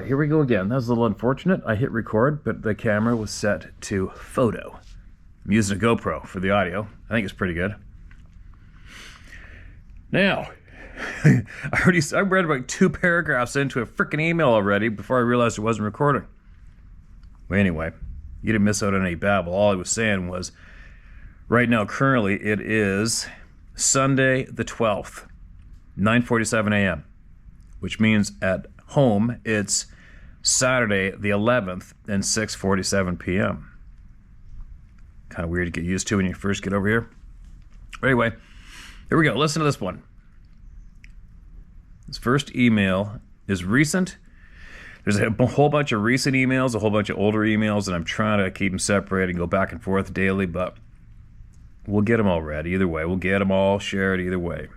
right, here we go again. That was a little unfortunate. I hit record, but the camera was set to photo. I'm using a GoPro for the audio. I think it's pretty good. Now, I read about 2 paragraphs into a freaking email already before I realized it wasn't recording. Well, anyway, you didn't miss out on any babble. All I was saying was, right now, currently, it is Sunday the 12th, 9:47 a.m., which means at home it's Saturday the 11th and 6:47 p.m. Kind of weird to get used to when you first get over here. But anyway, here we go. Listen to this one. This first email is recent. There's a whole bunch of recent emails, a whole bunch of older emails, and I'm trying to keep them separated and go back and forth daily, but we'll get them all read either way. We'll get them all shared either way.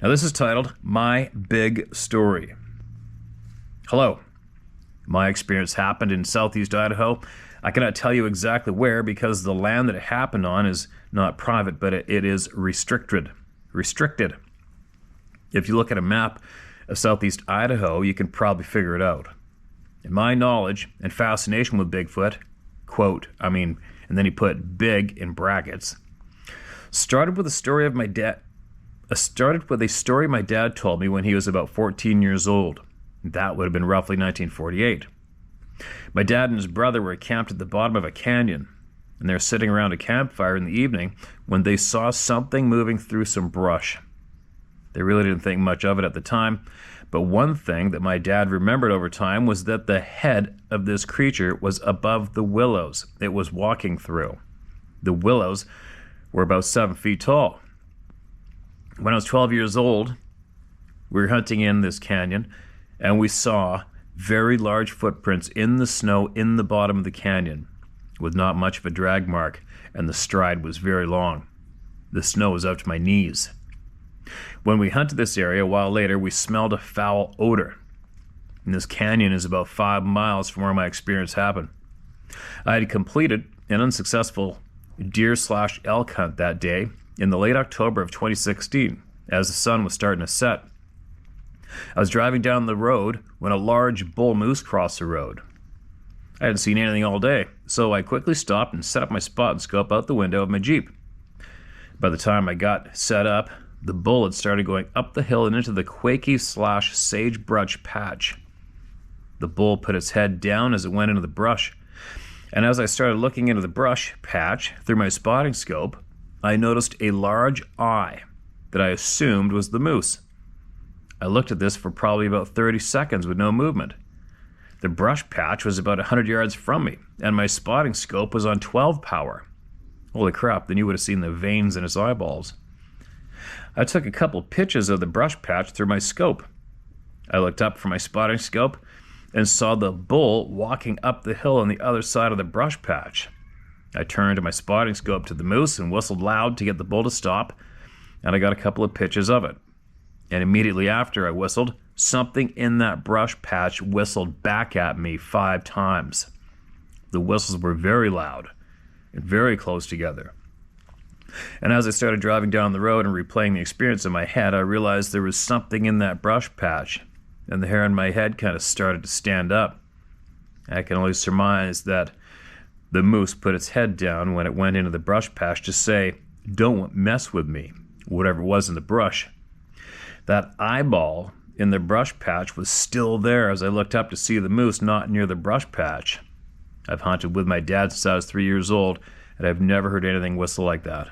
Now, this is titled, My Big Story. Hello. My experience happened in southeast Idaho. I cannot tell you exactly where because the land that it happened on is not private, but it is restricted. If you look at a map of southeast Idaho, you can probably figure it out. In my knowledge and fascination with Bigfoot, and then he put big in brackets, started with a story my dad told me when he was about 14 years old. That would have been roughly 1948. My dad and his brother were camped at the bottom of a canyon, and they were sitting around a campfire in the evening when they saw something moving through some brush. They really didn't think much of it at the time, but one thing that my dad remembered over time was that the head of this creature was above the willows it was walking through. The willows were about 7 feet tall. When I was 12 years old, we were hunting in this canyon, and we saw very large footprints in the snow in the bottom of the canyon, with not much of a drag mark, and the stride was very long. The snow was up to my knees. When we hunted this area, a while later, we smelled a foul odor. And this canyon is about 5 miles from where my experience happened. I had completed an unsuccessful deer/elk hunt that day in the late October of 2016, as the sun was starting to set. I was driving down the road when a large bull moose crossed the road. I hadn't seen anything all day, so I quickly stopped and set up my spot and scope out the window of my Jeep. By the time I got set up, the bull had started going up the hill and into the quaky/sagebrush patch. The bull put its head down as it went into the brush, and as I started looking into the brush patch through my spotting scope, I noticed a large eye that I assumed was the moose. I looked at this for probably about 30 seconds with no movement. The brush patch was about 100 yards from me, and my spotting scope was on 12 power. Holy crap, then you would have seen the veins in his eyeballs. I took a couple pictures of the brush patch through my scope. I looked up from my spotting scope and saw the bull walking up the hill on the other side of the brush patch. I turned my spotting scope to the moose and whistled loud to get the bull to stop, and I got a couple of pictures of it. And immediately after I whistled, something in that brush patch whistled back at me 5 times. The whistles were very loud and very close together. And as I started driving down the road and replaying the experience in my head, I realized there was something in that brush patch, and the hair on my head kind of started to stand up. I can only surmise that the moose put its head down when it went into the brush patch to say, "Don't mess with me," whatever it was in the brush. That eyeball in the brush patch was still there as I looked up to see the moose not near the brush patch. I've hunted with my dad since I was 3 years old, and I've never heard anything whistle like that.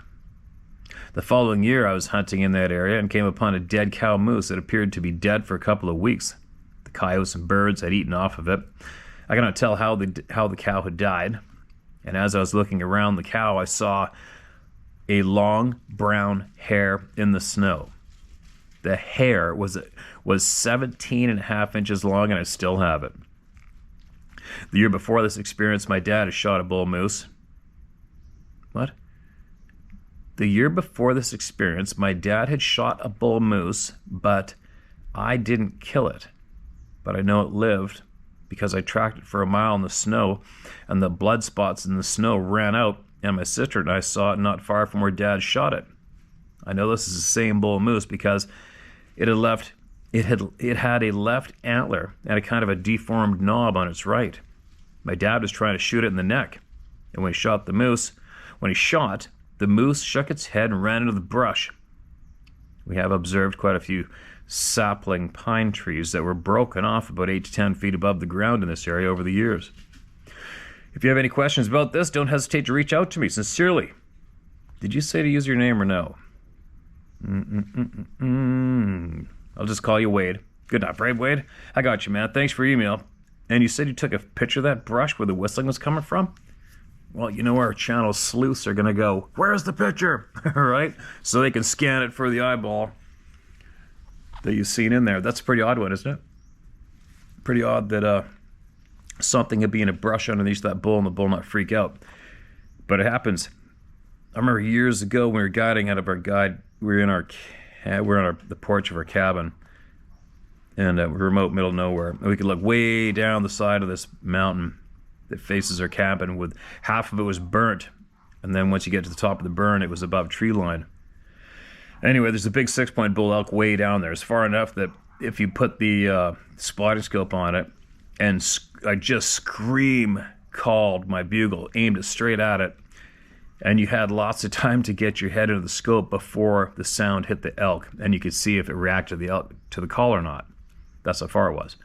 The following year, I was hunting in that area and came upon a dead cow moose that appeared to be dead for a couple of weeks. The coyotes and birds had eaten off of it. I cannot tell how the cow had died, and as I was looking around the cow, I saw a long brown hair in the snow. The hair was 17 and a half inches long, and I still have it. The year before this experience, my dad had shot a bull moose. What? The year before this experience, my dad had shot a bull moose, but I didn't kill it. But I know it lived because I tracked it for a mile in the snow, and the blood spots in the snow ran out, and my sister and I saw it not far from where Dad shot it. I know this is the same bull moose because it had left It had a left antler and a kind of a deformed knob on its right. My dad was trying to shoot it in the neck, and when he shot, the moose shook its head and ran into the brush. We have observed quite a few sapling pine trees that were broken off about 8 to 10 feet above the ground in this area over the years. If you have any questions about this, don't hesitate to reach out to me. Sincerely. Did you say to use your name or no? I'll just call you Wade. Good enough, right, Wade? I got you, man. Thanks for your email. And you said you took a picture of that brush where the whistling was coming from? Well, you know our channel sleuths are going to go, where's the picture? Right? So they can scan it for the eyeball that you've seen in there. That's a pretty odd one, isn't it? Pretty odd that something could be in a brush underneath that bull and the bull not freak out. But it happens. I remember years ago when we were guiding out of our guide, we were on the porch of our cabin, and we're remote middle of nowhere. And we could look way down the side of this mountain that faces our cabin, with half of it was burnt, and then once you get to the top of the burn, it was above tree line. Anyway, there's a big 6-point bull elk way down there. It's far enough that if you put the spotting scope on it, and I just scream called my bugle, aimed it straight at it, and you had lots of time to get your head into the scope before the sound hit the elk, and you could see if it reacted to the call or not. That's how far it was.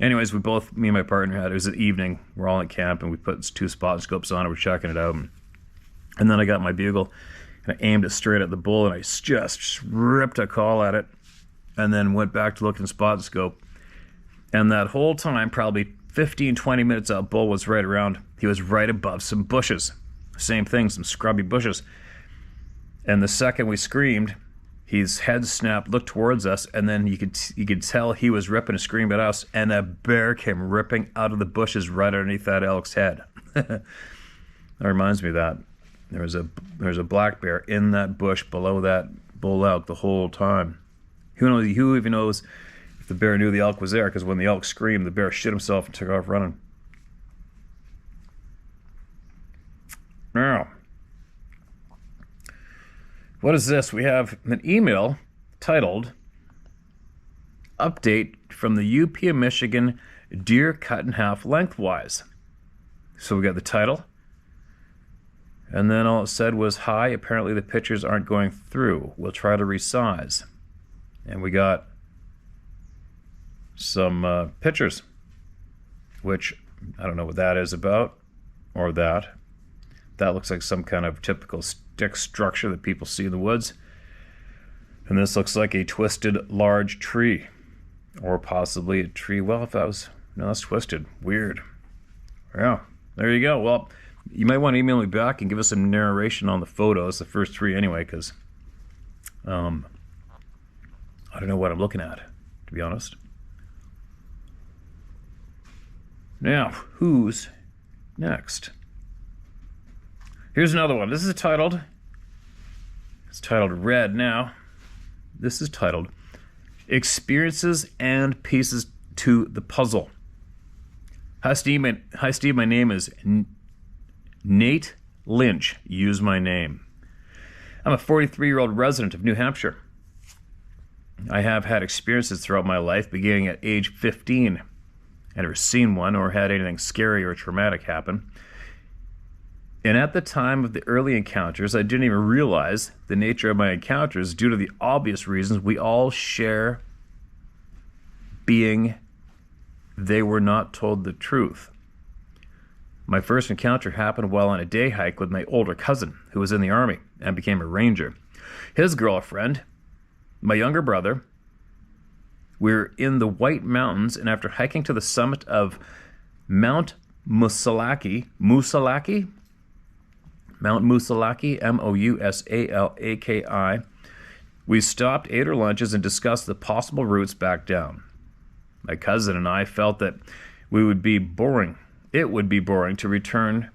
Anyways, me and my partner it was an evening, we're all at camp, and we put 2 spot scopes on it, we're checking it out, and then I got my bugle, and I aimed it straight at the bull, and I just ripped a call at it, and then went back to look in spot scope, and that whole time, probably 15-20 minutes, that bull was he was right above some bushes. Same thing, some scrubby bushes. And the second we screamed, his head snapped, looked towards us, and then you could tell he was ripping a scream at us, and a bear came ripping out of the bushes right underneath that elk's head. That reminds me of that. There was a black bear in that bush below that bull elk the whole time. Who even knows if the bear knew the elk was there, because when the elk screamed, the bear shit himself and took off running. Now, what is this? We have an email titled, Update from the UP of Michigan, Deer Cut in Half Lengthwise. So we got the title, and then all it said was, hi, apparently the pictures aren't going through. We'll try to resize. And we got some pictures, which I don't know what that is about, or that. That looks like some kind of typical stick structure that people see in the woods. And this looks like a twisted large tree. Or possibly a tree. Well, no, that's twisted. Weird. Yeah, there you go. Well, you might want to email me back and give us some narration on the photos, the first 3 anyway, because I don't know what I'm looking at, to be honest. Now, who's next? Here's another one. It's titled Red now. This is titled Experiences and Pieces to the Puzzle. Hi Steve, my name is Nate Lynch. Use my name. I'm a 43-year-old resident of New Hampshire. I have had experiences throughout my life, beginning at age 15. I never seen one or had anything scary or traumatic happen. And at the time of the early encounters, I didn't even realize the nature of my encounters due to the obvious reasons we all share, being they were not told the truth. My first encounter happened while on a day hike with my older cousin, who was in the Army and became a ranger. His girlfriend, my younger brother, we were in the White Mountains, and after hiking to the summit of Mount Moosalaki, Mousalaki, we stopped, ate our lunches, and discussed the possible routes back down. My cousin and I felt that it would be boring to return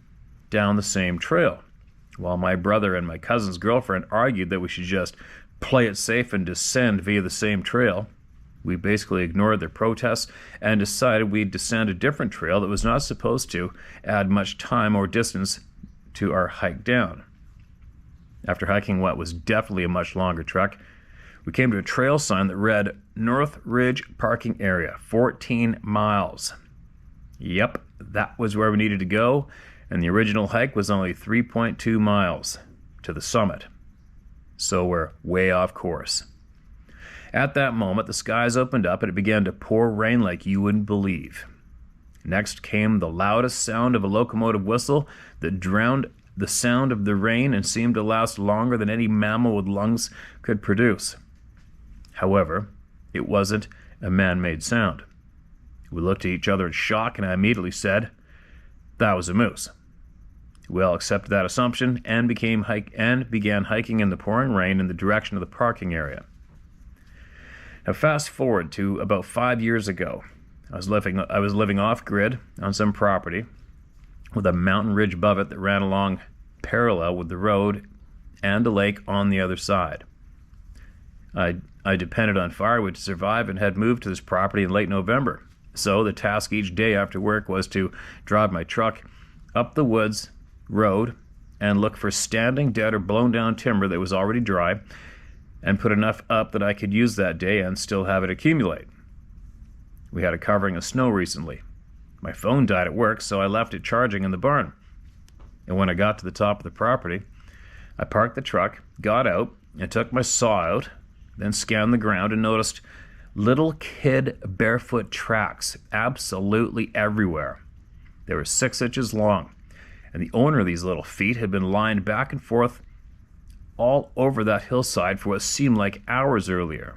down the same trail, while my brother and my cousin's girlfriend argued that we should just play it safe and descend via the same trail. We basically ignored their protests and decided we'd descend a different trail that was not supposed to add much time or distance to our hike down. After hiking what was definitely a much longer trek, We came to a trail sign that read North Ridge Parking Area, 14 miles. Yep, that was where we needed to go, and the original hike was only 3.2 miles to the summit. So we're way off course. At that moment, the skies opened up and it began to pour rain like you wouldn't believe. Next came the loudest sound of a locomotive whistle that drowned the sound of the rain and seemed to last longer than any mammal with lungs could produce. However, it wasn't a man-made sound. We looked at each other in shock, and I immediately said, "That was a moose." We all accepted that assumption and began hiking in the pouring rain in the direction of the parking area. Now, fast forward to about 5 years ago. I was living off-grid on some property with a mountain ridge above it that ran along parallel with the road and a lake on the other side. I depended on firewood to survive and had moved to this property in late November. So the task each day after work was to drive my truck up the woods road and look for standing dead or blown down timber that was already dry and put enough up that I could use that day and still have it accumulate. We had a covering of snow recently. My phone died at work, so I left it charging in the barn. And when I got to the top of the property, I parked the truck, got out, and took my saw out, then scanned the ground and noticed little kid barefoot tracks absolutely everywhere. They were 6 inches long, and the owner of these little feet had been lined back and forth all over that hillside for what seemed like hours earlier.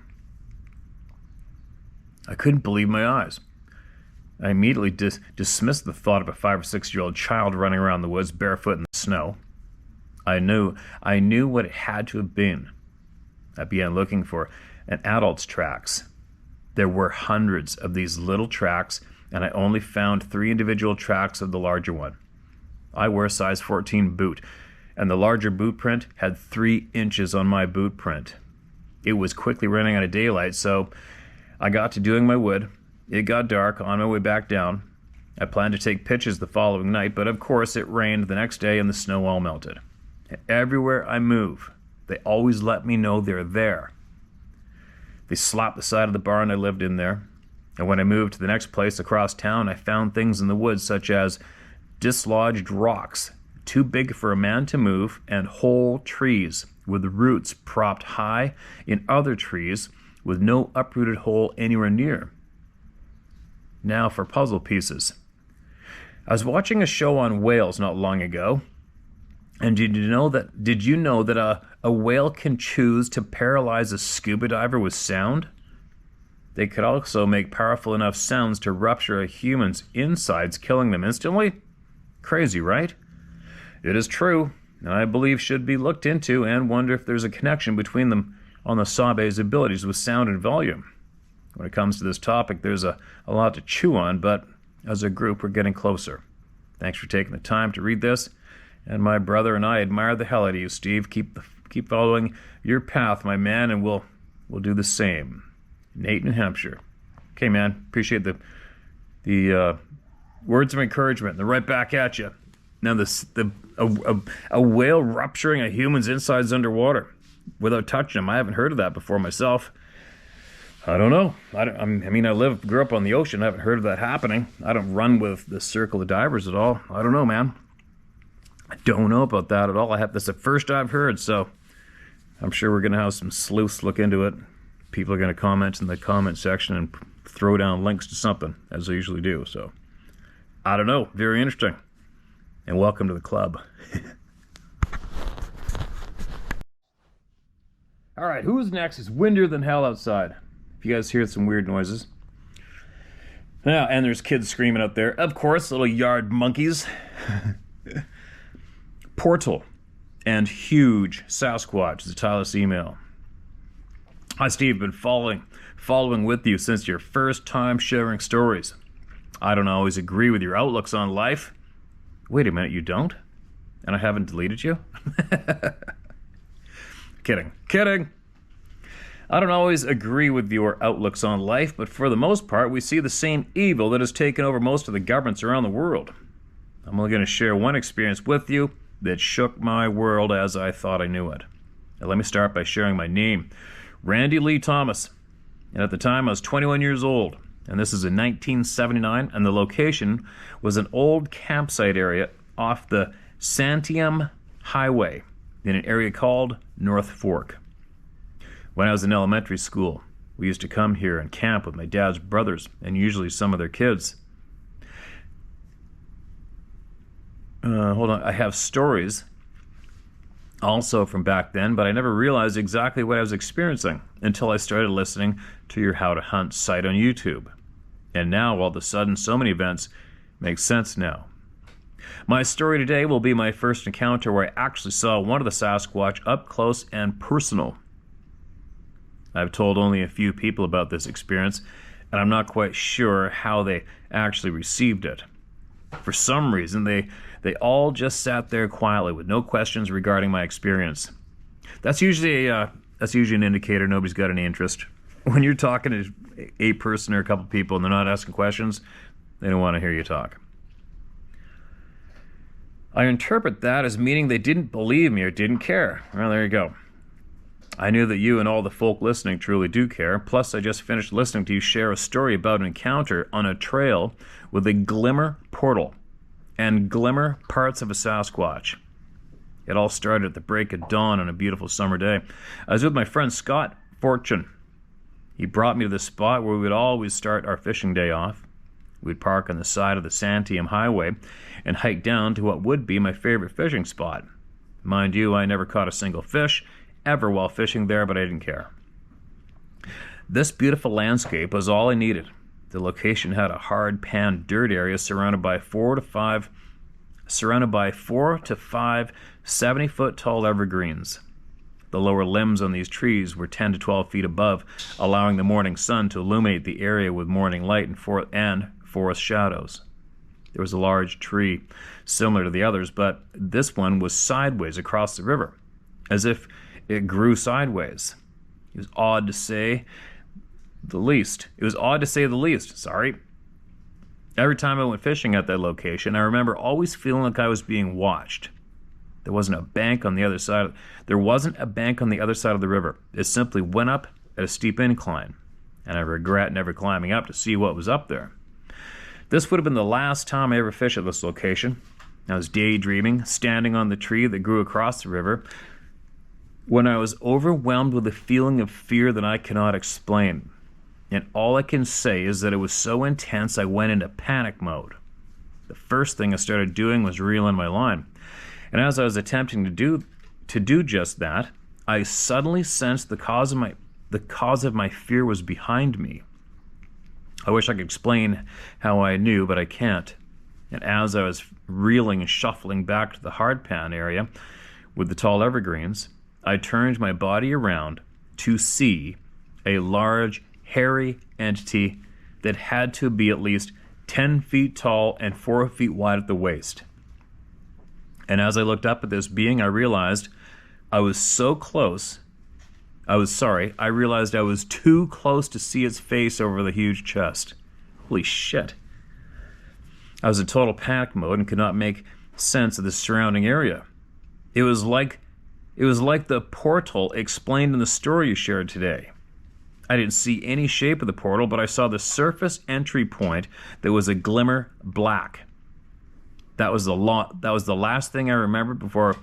I couldn't believe my eyes. I immediately dismissed the thought of a 5 or 6-year-old child running around the woods barefoot in the snow. I knew what it had to have been. I began looking for an adult's tracks. There were hundreds of these little tracks, and I only found 3 individual tracks of the larger one. I wear a size 14 boot, and the larger boot print had 3 inches on my boot print. It was quickly running out of daylight, so I got to doing my wood. It got dark on my way back down. I planned to take pictures the following night, but of course it rained the next day and the snow all melted. Everywhere I move, they always let me know they're there. They slapped the side of the barn I lived in there, and when I moved to the next place across town, I found things in the woods such as dislodged rocks, too big for a man to move, and whole trees with roots propped high in other trees with no uprooted hole anywhere near. Now for puzzle pieces. I was watching a show on whales not long ago, and did you know that a whale can choose to paralyze a scuba diver with sound? They could also make powerful enough sounds to rupture a human's insides, killing them instantly? Crazy, right? It is true, and I believe should be looked into, and wonder if there's a connection between them on the Sabe's abilities with sound and volume. When it comes to this topic, there's a lot to chew on, but as a group, we're getting closer. Thanks for taking the time to read this, and my brother and I admire the hell out of you, Steve. Keep following your path, my man, and we'll do the same. Nate, New Hampshire. Okay, man. Appreciate the words of encouragement. They're right back at you. Now, a whale rupturing a human's insides underwater without touching them. I haven't heard of that before myself. I don't know. I grew up on the ocean. I haven't heard of that happening. I don't run with the circle of divers at all. I don't know, man. I don't know about that at all. That's the first I've heard, so I'm sure we're going to have some sleuths look into it. People are going to comment in the comment section and throw down links to something, as they usually do. So, I don't know. Very interesting. And welcome to the club. All right, who's next? It's windier than hell outside. If you guys hear some weird noises. Yeah, and there's kids screaming out there. Of course, little yard monkeys. Portal and huge Sasquatch is a Tyler's email. Hi, Steve. Been following with you since your first time sharing stories. I don't always agree with your outlooks on life. Wait a minute, you don't? And I haven't deleted you? Kidding. I don't always agree with your outlooks on life, but for the most part, we see the same evil that has taken over most of the governments around the world. I'm only going to share one experience with you that shook my world as I thought I knew it. Now, let me start by sharing my name. Randy Lee Thomas. And at the time, I was 21 years old. And this is in 1979, and the location was an old campsite area off the Santiam Highway in an area called North Fork. When I was in elementary school, we used to come here and camp with my dad's brothers and usually some of their kids. Hold on, I have stories also from back then, but I never realized exactly what I was experiencing until I started listening to your How to Hunt site on YouTube. And now, all of a sudden, so many events make sense now. My story today will be my first encounter where I actually saw one of the Sasquatch up close and personal. I've told only a few people about this experience, and I'm not quite sure how they actually received it. For some reason, they all just sat there quietly with no questions regarding my experience. That's usually an indicator nobody's got any interest. When you're talking to a person or a couple people and they're not asking questions, they don't want to hear you talk. I interpret that as meaning they didn't believe me or didn't care. Well, there you go. I knew that you and all the folk listening truly do care. Plus, I just finished listening to you share a story about an encounter on a trail with a glimmer portal and glimmer parts of a Sasquatch. It all started at the break of dawn on a beautiful summer day. I was with my friend Scott Fortune. He brought me to the spot where we would always start our fishing day off. We'd park on the side of the Santiam Highway and hike down to what would be my favorite fishing spot. Mind you, I never caught a single fish ever while fishing there, but I didn't care. This beautiful landscape was all I needed. The location had a hard pan dirt area surrounded by 4 to 5 70-foot tall evergreens. The lower limbs on these trees were 10 to 12 feet above, allowing the morning sun to illuminate the area with morning light and forest shadows. There was a large tree, similar to the others, but this one was sideways across the river, as if it grew sideways. It was odd to say the least. Every time I went fishing at that location, I remember always feeling like I was being watched. There wasn't a bank on the other side of the river. It simply went up at a steep incline, and I regret never climbing up to see what was up there. This would have been the last time I ever fished at this location. I was daydreaming, standing on the tree that grew across the river, when I was overwhelmed with a feeling of fear that I cannot explain. And all I can say is that it was so intense I went into panic mode. The first thing I started doing was reel in my line. And as I was attempting to do just that, I suddenly sensed the cause of my fear was behind me. I wish I could explain how I knew, but I can't. And as I was reeling and shuffling back to the hard pan area with the tall evergreens, I turned my body around to see a large, hairy entity that had to be at least 10 feet tall and 4 feet wide at the waist. And as I looked up at this being, I realized I was so close. I realized I was too close to see its face over the huge chest. Holy shit. I was in total panic mode and could not make sense of the surrounding area. It was like the portal explained in the story you shared today. I didn't see any shape of the portal, but I saw the surface entry point that was a glimmer black. That was the last thing I remembered before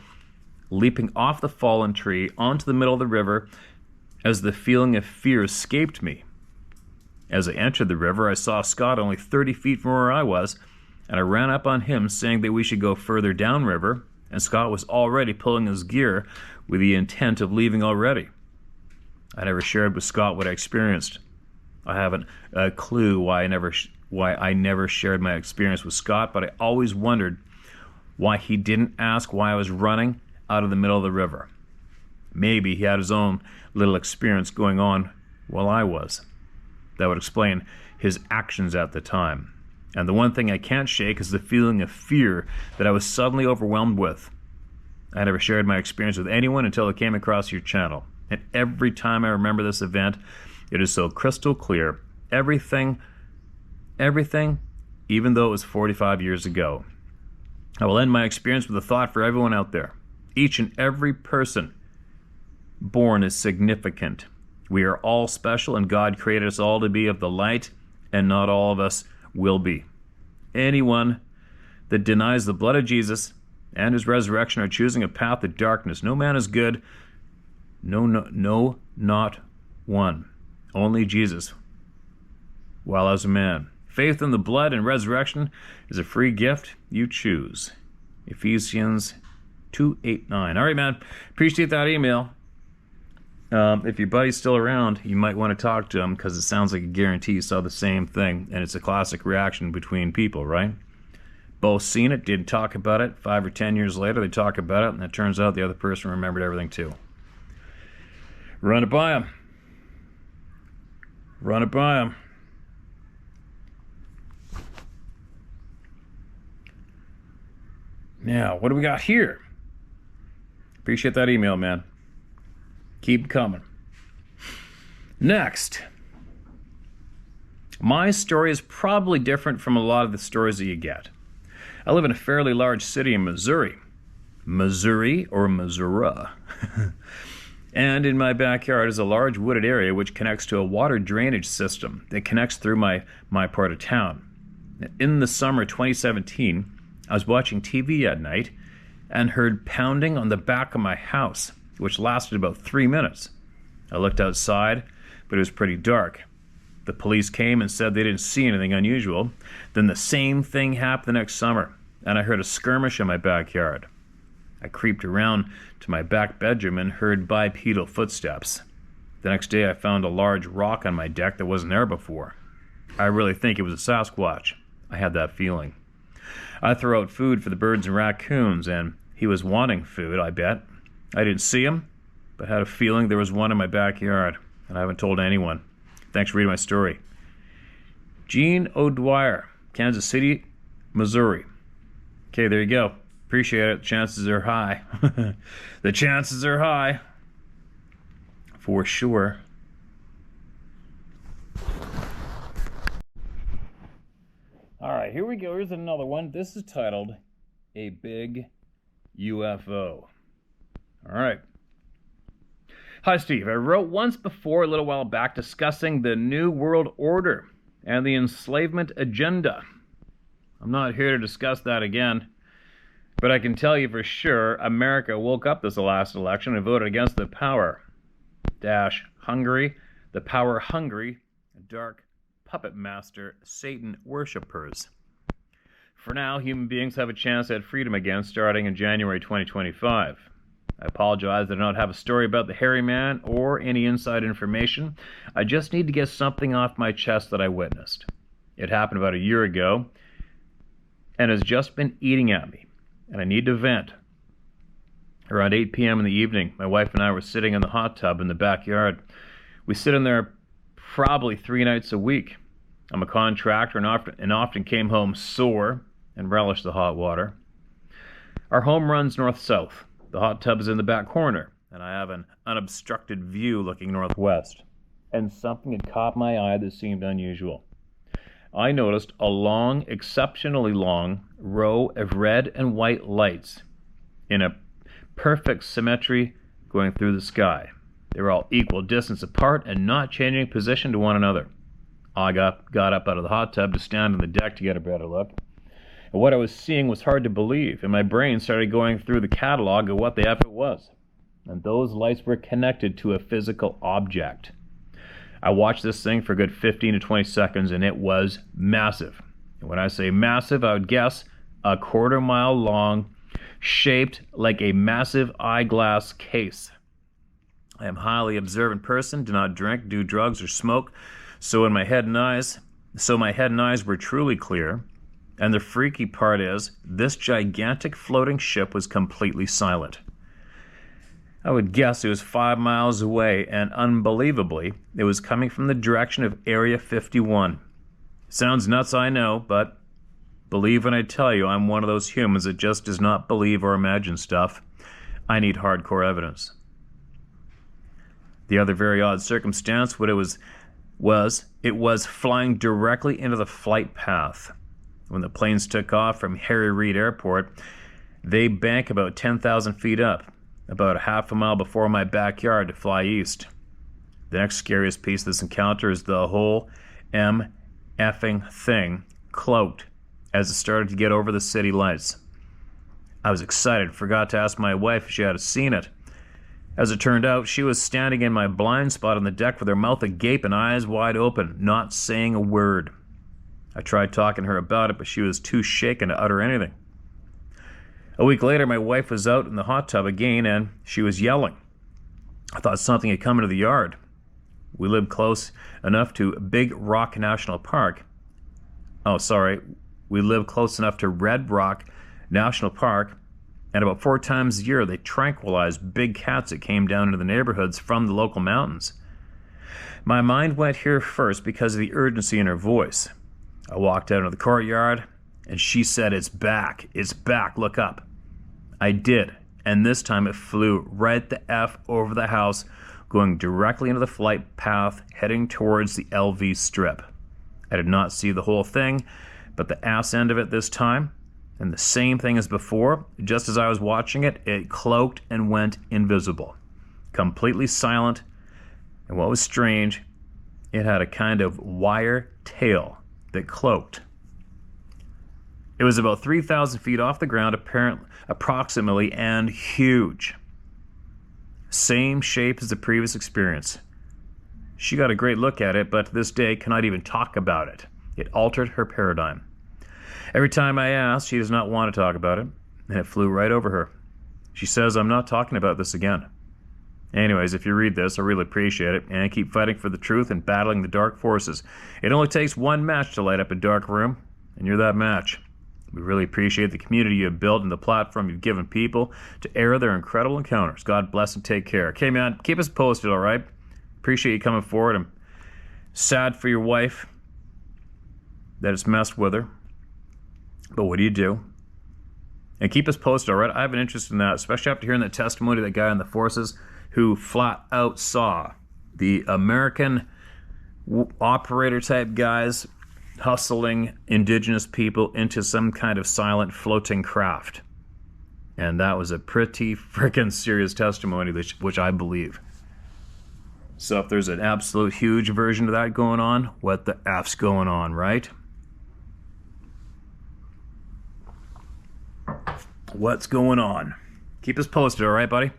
leaping off the fallen tree onto the middle of the river as the feeling of fear escaped me. As I entered the river, I saw Scott only 30 feet from where I was, and I ran up on him saying that we should go further downriver, and Scott was already pulling his gear with the intent of leaving already. I never shared with Scott what I experienced. I haven't a clue why I never shared my experience with Scott, but I always wondered why he didn't ask why I was running out of the middle of the river. Maybe he had his own little experience going on while I was. That would explain his actions at the time. And the one thing I can't shake is the feeling of fear that I was suddenly overwhelmed with. I never shared my experience with anyone until it came across your channel. And every time I remember this event, it is so crystal clear. Everything, even though it was 45 years ago. I will end my experience with a thought for everyone out there. Each and every person born is significant. We are all special, and God created us all to be of the light, and not all of us will be. Anyone that denies the blood of Jesus and his resurrection are choosing a path of darkness. No man is good. No, not one. Only Jesus, while as a man. Faith in the blood and resurrection is a free gift you choose. Ephesians 2:8-9. All right, man. Appreciate that email. If your buddy's still around, you might want to talk to him, because it sounds like a guarantee you saw the same thing, and it's a classic reaction between people, right? Both seen it, didn't talk about it. 5 or 10 years later, they talk about it, and it turns out the other person remembered everything too. Run it by him. Run it by him. Now, what do we got here? Appreciate that email, man. Keep coming. Next. My story is probably different from a lot of the stories that you get. I live in a fairly large city in Missouri. Missouri or Missouri. And in my backyard is a large wooded area which connects to a water drainage system that connects through my part of town. In the summer 2017, I was watching TV at night and heard pounding on the back of my house, which lasted about 3 minutes. I looked outside, but it was pretty dark. The police came and said they didn't see anything unusual. Then the same thing happened the next summer, and I heard a skirmish in my backyard. I creeped around to my back bedroom and heard bipedal footsteps. The next day I found a large rock on my deck that wasn't there before. I really think it was a Sasquatch. I had that feeling. I threw out food for the birds and raccoons, and he was wanting food, I bet. I didn't see him, but had a feeling there was one in my backyard, and I haven't told anyone. Thanks for reading my story. Gene O'Dwyer, Kansas City, Missouri. Okay, there you go. Appreciate it. Chances are high. The chances are high. For sure. All right, here we go. Here's another one. This is titled A Big UFO. All right. Hi, Steve. I wrote once before a little while back discussing the New World Order and the enslavement agenda. I'm not here to discuss that again, but I can tell you for sure America woke up this last election and voted against the power-hungry, the power-hungry, dark puppet master Satan worshippers. For now, human beings have a chance at freedom again starting in January 2025. I apologize that I don't have a story about the hairy man or any inside information. I just need to get something off my chest that I witnessed. It happened about a year ago and has just been eating at me, and I need to vent. Around 8 p.m. in the evening, my wife and I were sitting in the hot tub in the backyard. We sit in there probably 3 nights a week. I'm a contractor and often came home sore and relished the hot water. Our home runs north-south. The hot tub is in the back corner, and I have an unobstructed view looking northwest. And something had caught my eye that seemed unusual. I noticed a long, exceptionally long, row of red and white lights in a perfect symmetry going through the sky. They were all equal distance apart and not changing position to one another. I got up out of the hot tub to stand on the deck to get a better look. And what I was seeing was hard to believe, and my brain started going through the catalog of what the F it was. And those lights were connected to a physical object. I watched this thing for a good 15 to 20 seconds, and it was massive. And when I say massive, I would guess a 1/4 mile long, shaped like a massive eyeglass case. I am a highly observant person, do not drink, do drugs, or smoke, so my head and eyes were truly clear. And the freaky part is, this gigantic floating ship was completely silent. I would guess it was 5 miles away, and unbelievably, it was coming from the direction of Area 51. Sounds nuts, I know, but believe when I tell you I'm one of those humans that just does not believe or imagine stuff. I need hardcore evidence. The other very odd circumstance, what it was flying directly into the flight path. When the planes took off from Harry Reid Airport, they bank about 10,000 feet up, about a half a mile before my backyard to fly east. The next scariest piece of this encounter is the whole effing thing cloaked as it started to get over the city lights. I was excited, forgot to ask my wife if she had seen it. As it turned out, she was standing in my blind spot on the deck with her mouth agape and eyes wide open, not saying a word. I tried talking to her about it, but she was too shaken to utter anything. A week later, my wife was out in the hot tub again, and she was yelling. I thought something had come into the yard. We lived close enough to Big Rock National Park. We lived close enough to Red Rock National Park, and about 4 times a year they tranquilized big cats that came down into the neighborhoods from the local mountains. My mind went here first because of the urgency in her voice. I walked out into the courtyard, and she said, "It's back, look up." I did, and this time it flew right the F over the house, going directly into the flight path, heading towards the LV strip. I did not see the whole thing, but the ass end of it this time, and the same thing as before, just as I was watching it, it cloaked and went invisible. Completely silent, and what was strange, it had a kind of wire tail that cloaked. It was about 3,000 feet off the ground, approximately, and huge. Same shape as the previous experience. She got a great look at it, but to this day cannot even talk about it. It altered her paradigm. Every time I asked, she does not want to talk about it, and it flew right over her. She says, "I'm not talking about this again." Anyways, if you read this, I really appreciate it, and keep fighting for the truth and battling the dark forces. It only takes one match to light up a dark room, and you're that match. We really appreciate the community you have built and the platform you've given people to air their incredible encounters. God bless and take care. Okay, man, keep us posted, all right? Appreciate you coming forward. I'm sad for your wife that it's messed with her. But what do you do? And keep us posted, all right? I have an interest in that, especially after hearing that testimony of that guy in the forces who flat out saw the American operator type guys hustling indigenous people into some kind of silent floating craft. And that was a pretty freaking serious testimony, which I believe. So if there's an absolute huge version of that going on, what the F's going on, right? What's going on? Keep us posted, all right, buddy?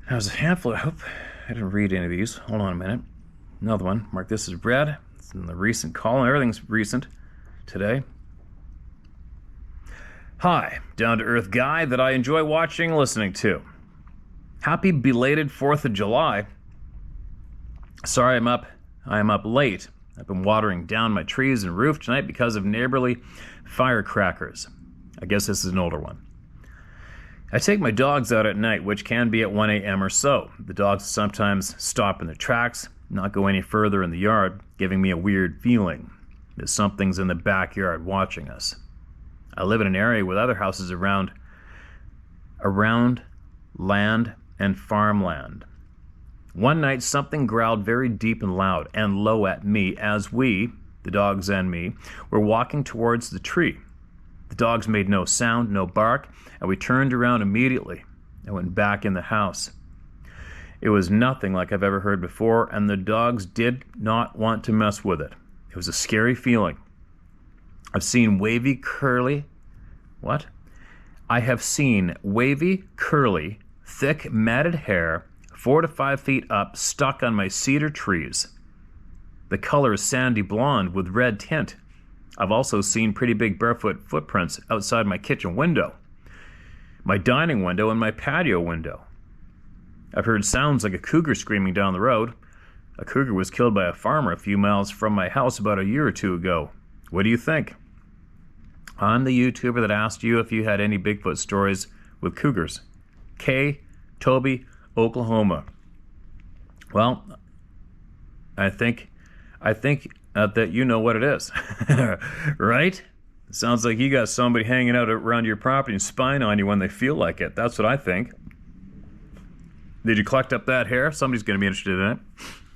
There's a handful. I hope I didn't read any of these. Hold on a minute. Another one. Mark this as read. It's in the recent column. Everything's recent today. Hi, down-to-earth guy that I enjoy watching and listening to. Happy belated 4th of July. Sorry I am up late. I've been watering down my trees and roof tonight because of neighborly firecrackers. I guess this is an older one. I take my dogs out at night, which can be at 1 a.m. or so. The dogs sometimes stop in their tracks, not go any further in the yard, giving me a weird feeling that something's in the backyard watching us. I live in an area with other houses around land and farmland. One night, something growled very deep and loud and low at me as we, the dogs and me, were walking towards the tree. The dogs made no sound, no bark, and we turned around immediately and went back in the house. It was nothing like I've ever heard before, and the dogs did not want to mess with it. It was a scary feeling. I have seen wavy, curly, thick, matted hair, 4 to 5 feet up, stuck on my cedar trees. The color is sandy blonde with red tint. I've also seen pretty big barefoot footprints outside my kitchen window, my dining window, and my patio window. I've heard sounds like a cougar screaming down the road. A cougar was killed by a farmer a few miles from my house about a year or two ago. What do you think? I'm the YouTuber that asked you if you had any Bigfoot stories with cougars. K. Toby, Oklahoma. Well, I think that you know what it is, right? It sounds like you got somebody hanging out around your property and spying on you when they feel like it. That's what I think. Did you collect up that hair? Somebody's going to be interested in it.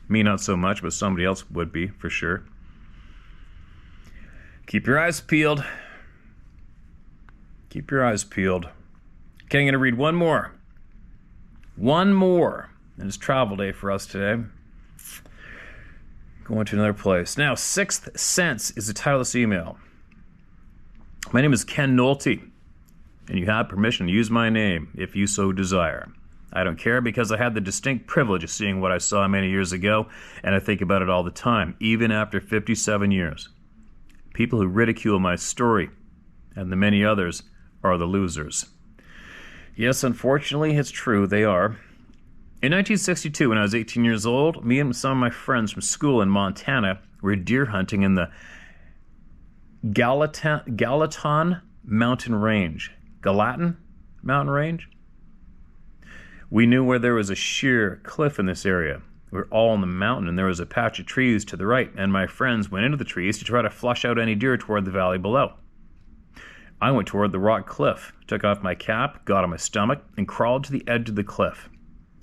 Me, not so much, but somebody else would be, for sure. Keep your eyes peeled. Keep your eyes peeled. Okay, I'm going to read one more. One more. And it's travel day for us today. Going to another place. Now, Sixth Sense is the title of this email. My name is Ken Nolte, and you have permission to use my name if you so desire. I don't care because I had the distinct privilege of seeing what I saw many years ago, and I think about it all the time, even after 57 years. People who ridicule my story, and the many others, are the losers. Yes, unfortunately, it's true, they are. In 1962, when I was 18 years old, me and some of my friends from school in Montana were deer hunting in the Gallatin Mountain Range. Gallatin Mountain Range? We knew where there was a sheer cliff in this area. We were all in the mountain, and there was a patch of trees to the right, and my friends went into the trees to try to flush out any deer toward the valley below. I went toward the rock cliff, took off my cap, got on my stomach, and crawled to the edge of the cliff.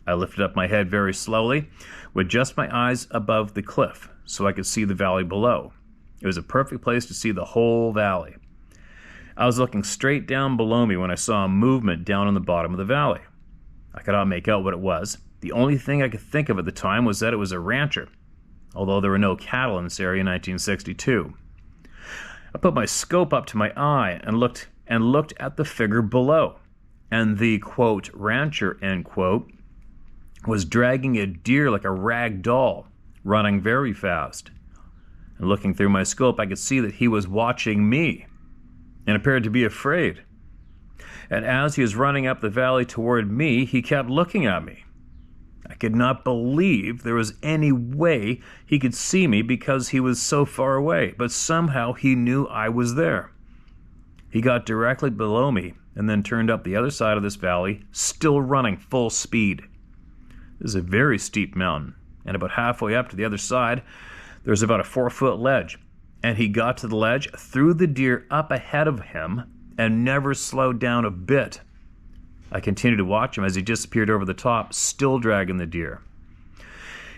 I lifted up my head very slowly, with just my eyes above the cliff, so I could see the valley below. It was a perfect place to see the whole valley. I was looking straight down below me when I saw a movement down on the bottom of the valley. I could not make out what it was. The only thing I could think of at the time was that it was a rancher, although there were no cattle in this area in 1962. I put my scope up to my eye and looked at the figure below, and the, quote, rancher, end quote, was dragging a deer like a rag doll, running very fast. And looking through my scope, I could see that he was watching me and appeared to be afraid. And as he was running up the valley toward me, he kept looking at me. I could not believe there was any way he could see me because he was so far away, but somehow he knew I was there. He got directly below me and then turned up the other side of this valley, still running full speed. This is a very steep mountain, and about halfway up to the other side, there's about a 4-foot ledge, and he got to the ledge, threw the deer up ahead of him, and never slowed down a bit. I continued to watch him as he disappeared over the top, still dragging the deer.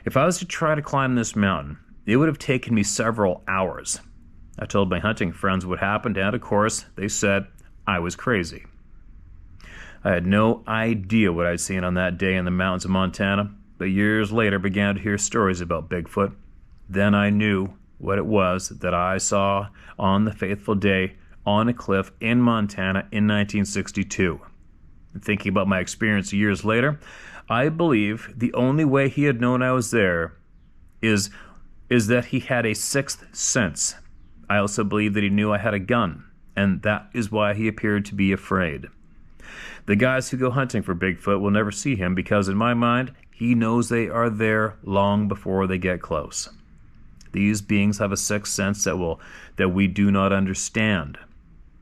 If I was to try to climb this mountain, it would have taken me several hours. I told my hunting friends what happened, and of course, they said I was crazy. I had no idea what I'd seen on that day in the mountains of Montana, but years later began to hear stories about Bigfoot. Then I knew what it was that I saw on the fateful day on a cliff in Montana in 1962. And thinking about my experience years later, I believe the only way he had known I was there is that he had a sixth sense. I also believe that he knew I had a gun, and that is why he appeared to be afraid. The guys who go hunting for Bigfoot will never see him because, in my mind, he knows they are there long before they get close. These beings have a sixth sense that we do not understand.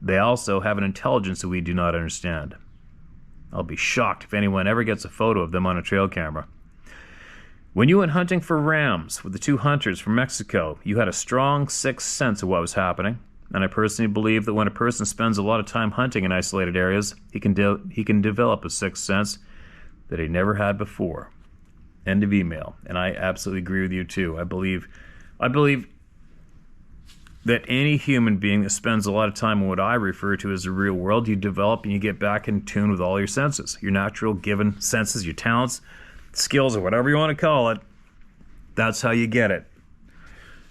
They also have an intelligence that we do not understand. I'll be shocked if anyone ever gets a photo of them on a trail camera. When you went hunting for rams with the two hunters from Mexico, you had a strong sixth sense of what was happening. And I personally believe that when a person spends a lot of time hunting in isolated areas, he can develop a sixth sense that he never had before. End of email. And I absolutely agree with you too. I believe that any human being that spends a lot of time in what I refer to as the real world, you develop and you get back in tune with all your senses, your natural given senses, your talents, skills, or whatever you want to call it. That's how you get it.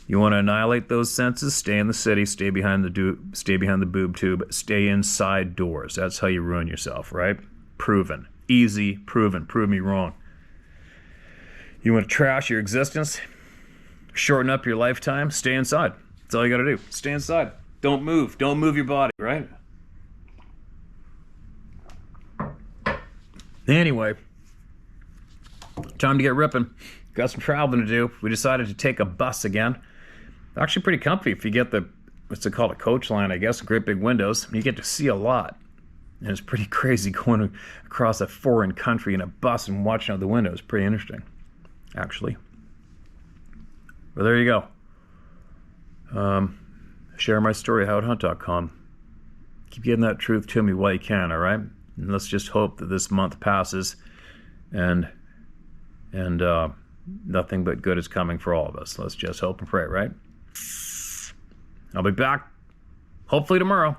You want to annihilate those senses? Stay in the city. Stay behind the boob tube. Stay inside doors. That's how you ruin yourself, right? Proven. Easy. Proven. Prove me wrong. You want to trash your existence? Shorten up your lifetime? Stay inside. That's all you got to do. Stay inside. Don't move. Don't move your body, right? Anyway, time to get ripping. Got some traveling to do. We decided to take a bus again. Actually pretty comfy if you get what's it called, a coach line, I guess, great big windows. You get to see a lot. And it's pretty crazy going across a foreign country in a bus and watching out the window. It's pretty interesting, actually. But there you go. Share my story at howtohunt.com. Keep getting that truth to me while you can, all right? And let's just hope that this month passes and nothing but good is coming for all of us. Let's just hope and pray, right? I'll be back hopefully tomorrow.